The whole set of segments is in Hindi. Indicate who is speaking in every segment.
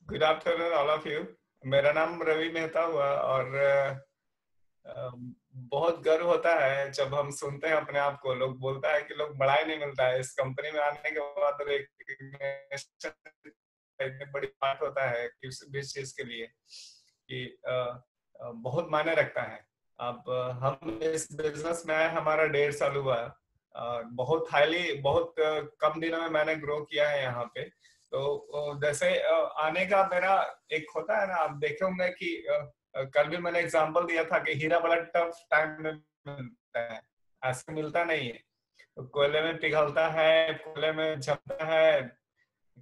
Speaker 1: Good afternoon all of you. मेरा नाम रवि मेहता हुआ और अ, बहुत गर्व होता है जब हम सुनते हैं अपने आप को। लोग बोलता है कि लोग बड़ा ही नहीं मिलता है इस कंपनी में आने के बाद। recognition इतनी बड़ी बात होता है किसी भी चीज के लिए कि बहुत मायने रखता है। अब हम इस बिजनेस में आए, हमारा 1.5 साल हुआ। बहुत कम दिनों में मैंने ग्रो किया है यहाँ पे। तो जैसे आने का मेरा एक होता है ना, आप देखे होंगे कि कल भी मैंने एग्जांपल दिया था कि हीरा बड़ा टफ टाइम में मिलता है, ऐसे मिलता नहीं है। तो कोयले में पिघलता है, कोयले में जमता है,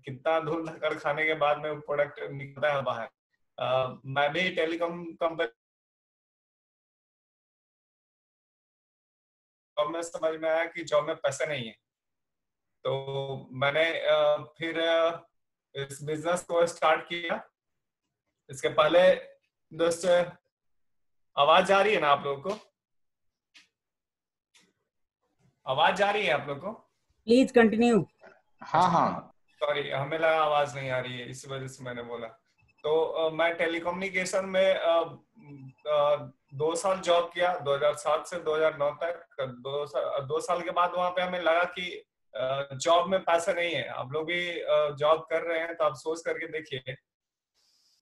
Speaker 1: कितना धूल धक्कड़ खाने के बाद में वो प्रोडक्ट निकलता है बाहर। मैं भी टेलीकॉम कंपनी में समझ में आया कि जॉब में पैसे नहीं है। तो मैंने फिर इस बिजनेस को स्टार्ट किया। इसके पहले दोस्त, आवाज जा रही है ना आप लोगों को? आवाज जा रही है आप लोग को?
Speaker 2: Please continue.
Speaker 3: हाँ हाँ।
Speaker 1: सॉरी, हमें लगा आवाज नहीं आ रही है, इस वजह से मैंने बोला। तो मैं टेलीकम्युनिकेशन में 2 साल जॉब किया, 2007 से 2009 तक। 2 साल के बाद वहां पे हमें लगा कि जॉब में पैसा नहीं है। आप लोग भी जॉब कर रहे हैं तो आप सोच करके देखिए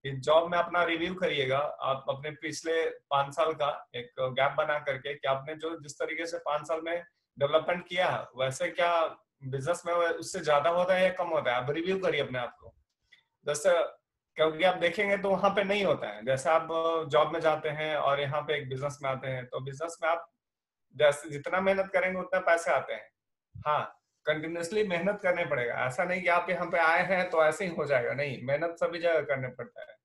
Speaker 1: कि जॉब में अपना रिव्यू करिएगा। आप अपने पिछले 5 साल का एक गैप बना करके कि आपने जो जिस तरीके से 5 साल में डेवलपमेंट किया वैसे क्या बिजनेस में उससे ज्यादा होता है या कम होता है। आप रिव्यू करिए अपने आप को। जैसे क्योंकि आप देखेंगे तो वहां पे नहीं होता है। जैसे आप जॉब में जाते हैं और यहाँ पे एक बिजनेस में आते हैं, तो बिजनेस में आप जैसे जितना मेहनत करेंगे उतना पैसे आते हैं। हाँ, कंटिन्यूअसली मेहनत करने पड़ेगा। ऐसा नहीं कि आप यहाँ पे आए हैं तो ऐसे ही हो जाएगा, नहीं, मेहनत सभी जगह करने पड़ता है।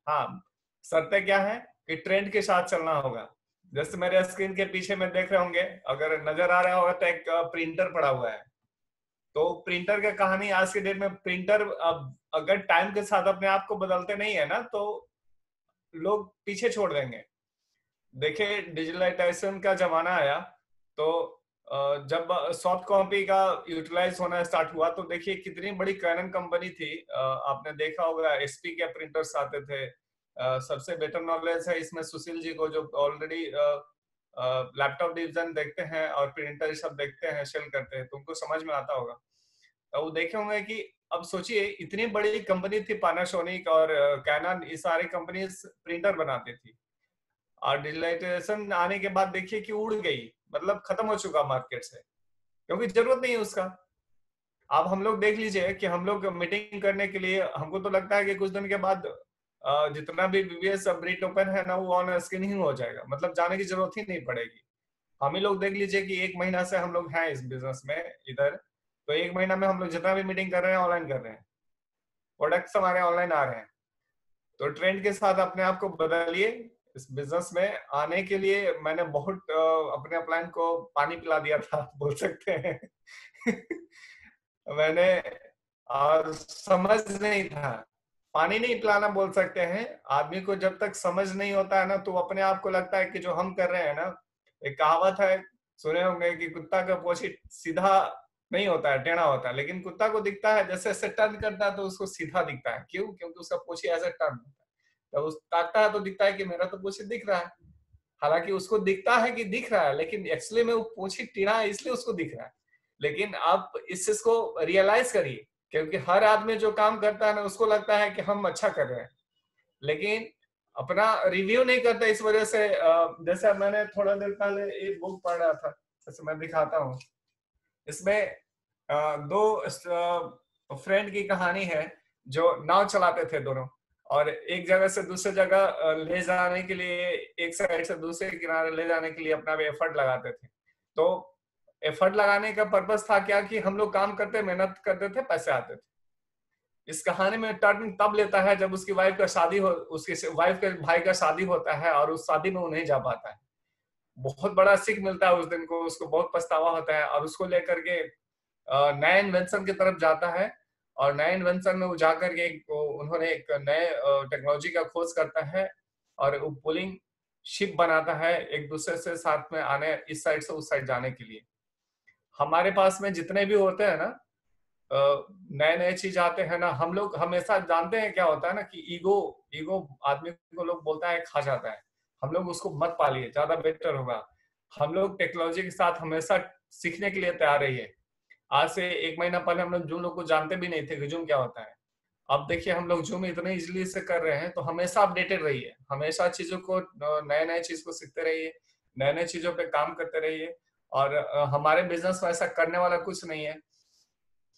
Speaker 1: हाँ, शर्तें क्या है कि ट्रेंड के साथ चलना होगा। जैसे मेरे स्क्रीन के पीछे में देख रहे होंगे, अगर नजर आ रहा होगा तो एक प्रिंटर पड़ा हुआ है। तो प्रिंटर का कहानी आज के डेट में, प्रिंटर अब अगर टाइम के साथ अपने आप को बदलते नहीं है ना तो लोग पीछे छोड़ देंगे। देखिए, डिजिटलाइजेशन का जमाना आया तो जब सॉफ्ट कॉपी का यूटिलाइज होना स्टार्ट हुआ तो देखिए कितनी बड़ी कैनन कंपनी थी। आपने देखा होगा एचपी के प्रिंटर्स आते थे। सबसे बेटर नॉलेज है इसमें सुशील जी को, जो ऑलरेडी लैपटॉप डिवीजन देखते हैं और प्रिंटर सब देखते हैं, सेल करते हैं, तो उनको समझ में आता होगा। तो वो देखे होंगे कि अब सोचिए इतनी बड़ी कंपनी थी पैनासोनिक और कैनन, ये सारी कंपनी प्रिंटर बनाती थी। और डिजिटलाइजेशन आने के बाद देखिए कि उड़ गई, मतलब खत्म हो चुका मार्केट से, क्योंकि जरूरत नहीं है उसका। अब हम लोग देख लीजिए कि हम लोग मीटिंग करने के लिए, हमको तो लगता है कि कुछ दिन के बाद जितना भी बीबीएस ब्रीट ओपन है ना, वो ऑन स्क्रीन ही हो जाएगा, मतलब जाने की जरूरत ही नहीं पड़ेगी। हम ही लोग देख लीजिए कि 1 महीना से हम लोग हैं इस बिजनेस में इधर। तो 1 महीना में हम लोग जितना भी मीटिंग कर रहे हैं ऑनलाइन कर रहे हैं, प्रोडक्ट्स हमारे ऑनलाइन आ रहे हैं। तो ट्रेंड के साथ अपने आप को बदलिए। इस बिजनेस में आने के लिए मैंने बहुत अपने अपलाइन को पानी पिला दिया था बोल सकते हैं। मैंने, और समझ नहीं था, पानी नहीं पिलाना बोल सकते हैं। आदमी को जब तक समझ नहीं होता है ना तो अपने आप को लगता है कि जो हम कर रहे हैं ना, एक कहावत है, सुने होंगे कि कुत्ता का पोछी सीधा नहीं होता है, टेढ़ा होता है। लेकिन कुत्ता को दिखता है जैसे ऐसे टर्न करता है तो उसको सीधा दिखता है। क्यों? क्योंकि उसका पोछी ऐसे टर्न होता है। तो उस ताकता है तो दिखता है कि मेरा तो पोछी दिख रहा है। हालांकि उसको दिखता है कि दिख रहा है, लेकिन एक्चुअली में वो पोछी टेढ़ा है इसलिए उसको दिख रहा है। लेकिन आप इस चीज को रियलाइज करिए, क्योंकि हर आदमी जो काम करता है ना उसको लगता है कि हम अच्छा कर रहे हैं, लेकिन अपना रिव्यू नहीं करता। इस वजह से जैसे मैंने थोड़ा देर पहले एक बुक पढ़ रहा था, जैसे मैं दिखाता हूँ। इसमें दो फ्रेंड की कहानी है जो नाव चलाते थे दोनों, और एक जगह से दूसरे जगह ले जाने के लिए, एक साइड से दूसरे किनारे ले जाने के लिए अपना भी एफर्ट लगाते थे। तो एफर्ट लगाने का पर्पस था क्या कि हम लोग काम करते, मेहनत करते थे, पैसे आते थे। इस कहानी में टर्न तब लेता है जब उसकी वाइफ का शादी हो, उसकी वाइफ के भाई का शादी होता है और उस शादी में वो नहीं जा पाता है। बहुत बड़ा सीख मिलता है उस दिन को, उसको बहुत पछतावा होता है और उसको लेकर के नए इन्वेंशन की तरफ जाता है। और नए इन्वेंशन में वो जाकर के उन्होंने एक नए टेक्नोलॉजी का खोज करता है और वो पुलिंग शिप बनाता है एक दूसरे से साथ में आने, इस साइड से उस साइड जाने के लिए। हमारे पास में जितने भी होते हैं ना नए नए चीज आते हैं ना, हम लोग हमेशा जानते हैं क्या होता है ना कि ईगो ईगो आदमी को लोग बोलता है खा जाता है। हम लोग उसको मत पालिए, ज्यादा बेटर होगा। हम लोग टेक्नोलॉजी के साथ हमेशा सीखने के लिए तैयार रहिए। आज से 1 महीना पहले हम लोग जूम लोग को जानते भी नहीं थे कि जूम क्या होता है। अब देखिए हम लोग जूम इतने इजीली से कर रहे हैं, तो हमेशा अपडेटेड रहिए, हमेशा चीजों को नए नए चीज को सीखते रहिए, नए नए चीजों पे काम करते रहिए। और हमारे बिजनेस में ऐसा करने वाला कुछ नहीं है।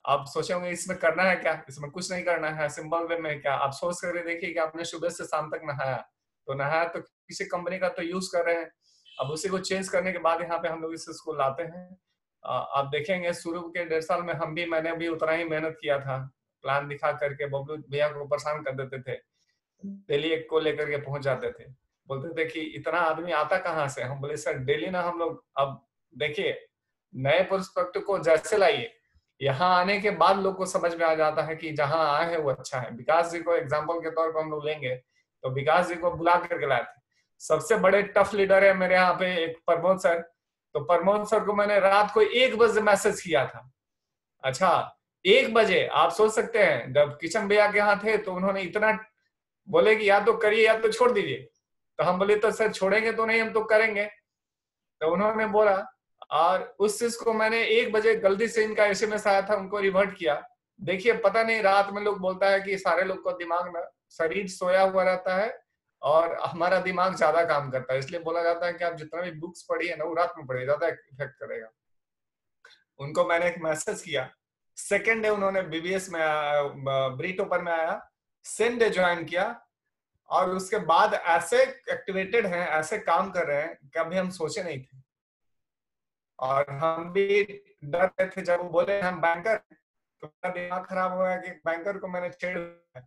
Speaker 1: आप सोचेंगे इसमें करना है क्या, इसमें कुछ नहीं करना है, सिंपल वे में क्या, आप सोच कर देखिए कि आपने सुबह से शाम तक नहाया, तो नहाया तो किसी कंपनी का तो यूज कर रहे हैं। अब उसी को चेंज करने के बाद यहाँ पे हम लोग इस इसको लाते हैं। आप देखेंगे शुरू के 1.5 साल में मैंने भी उतना ही मेहनत किया था। प्लान दिखा करके बबलू भैया को परेशान कर देते थे, डेली एक को लेकर के पहुंच जाते थे, बोलते थे कि इतना आदमी आता कहाँ से। हम बोले सर डेली ना हम लोग, अब देखिए नए पर्सपेक्टिव को जैसे लाइए, यहाँ आने के बाद लोग को समझ में आ जाता है कि जहाँ आए हैं वो अच्छा है। विकास जी को एग्जाम्पल के तौर पर हम लोग लेंगे, तो विकास जी को बुला करके लाए थे। सबसे बड़े टफ लीडर है मेरे यहाँ पे एक प्रमोद सर। तो प्रमोद सर को मैंने रात को 1 बजे मैसेज किया था। अच्छा, 1 बजे आप सोच सकते हैं, जब किशन भैया के यहाँ थे तो उन्होंने इतना बोले कि या तो करिए या तो छोड़ दीजिए। तो हम बोले तो सर छोड़ेंगे तो नहीं, हम तो करेंगे। तो उन्होंने बोला, और उस चीज को मैंने 1 बजे गलती से इनका एसएमएस आया था उनको रिवर्ट किया। देखिए पता नहीं, रात में लोग बोलता है कि सारे लोग को दिमाग ना, शरीर सोया हुआ रहता है और हमारा दिमाग ज्यादा काम करता है, इसलिए बोला जाता है कि आप जितना भी बुक्स पढ़िए ना वो रात में पढ़िए, ज्यादा इफेक्ट करेगा। उनको मैंने एक मैसेज किया, सेकेंड डे उन्होंने बीबीएस में ब्रीट ओपन में आया, सेम डे ज्वाइन किया, और उसके बाद ऐसे एक्टिवेटेड हैं, ऐसे काम कर रहे हैं कभी हम सोचे नहीं थे। और हम भी डर रहे थे जब वो बोले हम बैंकर, तो मेरा दिमाग खराब हो गया कि बैंकर को मैंने छेड़ दिया।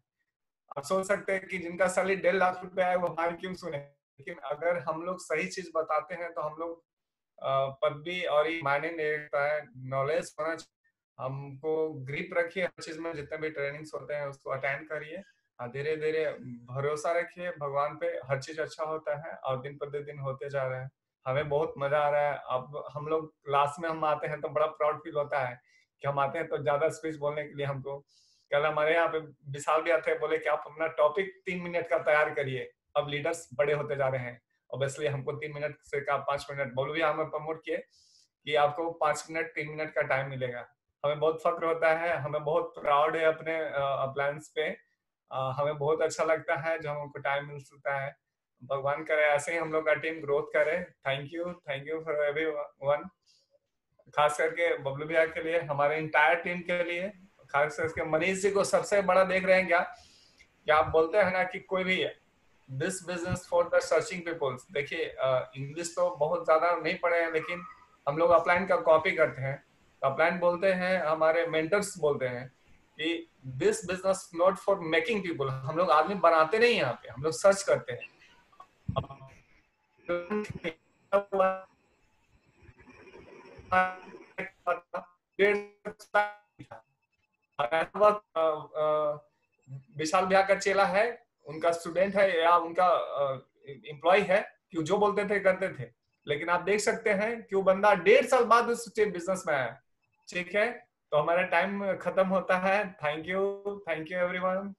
Speaker 1: आप सोच सकते हैं कि जिनका सैलरी 1.5 लाख रुपए है वो हमारी क्यों सुने। लेकिन अगर हम लोग सही चीज बताते हैं तो हम लोग पदवी और ये मायने नहीं रखता है, नॉलेज होना चाहिए। हमको ग्रिप रखिए हर चीज में, जितने भी ट्रेनिंग्स होते हैं उसको अटेंड करिए, धीरे धीरे भरोसा रखिए भगवान पे, हर चीज अच्छा होता है और दिन प्रतिदिन होते जा रहे हैं। हमें बहुत मजा आ रहा है। अब हम लोग लास्ट में हम आते हैं तो बड़ा प्राउड फील होता है कि हम आते हैं तो ज्यादा स्पीच बोलने के लिए हमको। कल हमारे यहाँ पे विशाल भी आते हैं, बोले कि आप अपना टॉपिक 3 मिनट का तैयार करिए, अब लीडर्स बड़े होते जा रहे हैं, ऑब्वियसली हमको 3 मिनट से का 5 मिनट बोलो भी हमें प्रमोट किए कि आपको 5 मिनट 3 मिनट का टाइम मिलेगा। हमें बहुत फक्र होता है, हमें बहुत प्राउड है अपने प्लान्स पे। हमें बहुत अच्छा लगता है जब हमको टाइम मिल सकता है। भगवान करे ऐसे ही हम लोग का टीम ग्रोथ करे। थैंक यू फॉर एवरीवन, खास करके बबलू भैया के लिए, हमारे इंटायर टीम के लिए, खास करके मनीष जी को सबसे बड़ा देख रहे हैं क्या, कि आप बोलते हैं ना कि कोई भी this business for the searching peoples. देखिए इंग्लिश तो बहुत ज्यादा नहीं पढ़े हैं, लेकिन हम लोग अपलाइन का कॉपी करते हैं। अपलाइन बोलते हैं, हमारे मेंटर्स बोलते हैं कि this business not for making people. हम लोग आदमी बनाते नहीं, यहाँ पे हम लोग सर्च करते हैं। विशाल भैया का चेला है, उनका स्टूडेंट है या उनका एम्प्लॉय है, कि जो बोलते थे करते थे। लेकिन आप देख सकते हैं कि वो बंदा 1.5 साल बाद उस बिजनेस में आया। ठीक है, तो हमारा टाइम खत्म होता है। Thank you everyone.